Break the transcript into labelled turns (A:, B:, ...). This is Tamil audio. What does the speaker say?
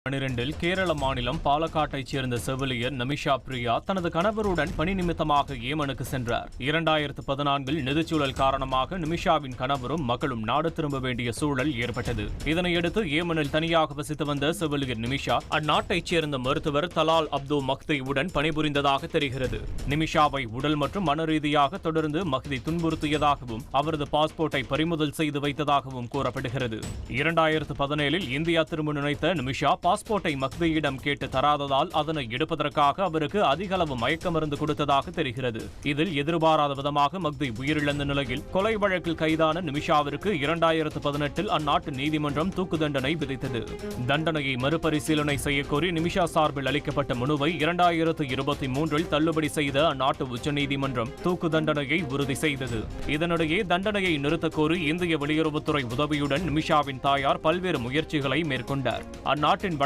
A: 12 கேரள மாநிலம் பாலக்காட்டைச் சேர்ந்த செவிலியர் நமிஷா பிரியா தனது கணவருடன் பணி நிமித்தமாக ஏமனுக்கு சென்றார். 2014 நிதிச்சூழல் காரணமாக நிமிஷாவின் கணவரும் மகளும் நாடு திரும்ப வேண்டிய சூழல் ஏற்பட்டது. இதனையடுத்து ஏமனில் தனியாக வசித்து வந்த செவிலியர் நிமிஷா அந்நாட்டைச் சேர்ந்த மருத்துவர் தலால் அப்து மஹ்தியுடன் பணிபுரிந்ததாக தெரிகிறது. நிமிஷாவை உடல் மற்றும் மன ரீதியாக தொடர்ந்து மஹ்தி துன்புறுத்தியதாகவும் அவரது பாஸ்போர்ட்டை பறிமுதல் செய்து வைத்ததாகவும் கூறப்படுகிறது. 2017 இந்தியா திரும்ப நினைத்த நிமிஷா பாஸ்போர்ட்டை மஹ்தியிடம் கேட்டு தராததால் அதனை எடுப்பதற்காக அவருக்கு அதிக அளவு மயக்க மருந்து கொடுத்ததாக தெரிகிறது. இதில் எதிர்பாராத விதமாக மஹ்தி உயிரிழந்த நிலையில் கொலை வழக்கில் கைதான நிமிஷாவிற்கு 2018 அந்நாட்டு நீதிமன்றம் தூக்கு தண்டனை விதித்தது. தண்டனையை மறுபரிசீலனை செய்யக்கோரி நிமிஷா சார்பில் அளிக்கப்பட்ட மனுவை 2023 தள்ளுபடி செய்த அந்நாட்டு உச்சநீதிமன்றம் தூக்கு தண்டனையை உறுதி செய்தது. இதனிடையே தண்டனையை நிறுத்தக் கோரி இந்திய வெளியுறவுத்துறை உதவியுடன் நிமிஷாவின் தாயார் பல்வேறு முயற்சிகளை மேற்கொண்டார். அந்நாட்டின்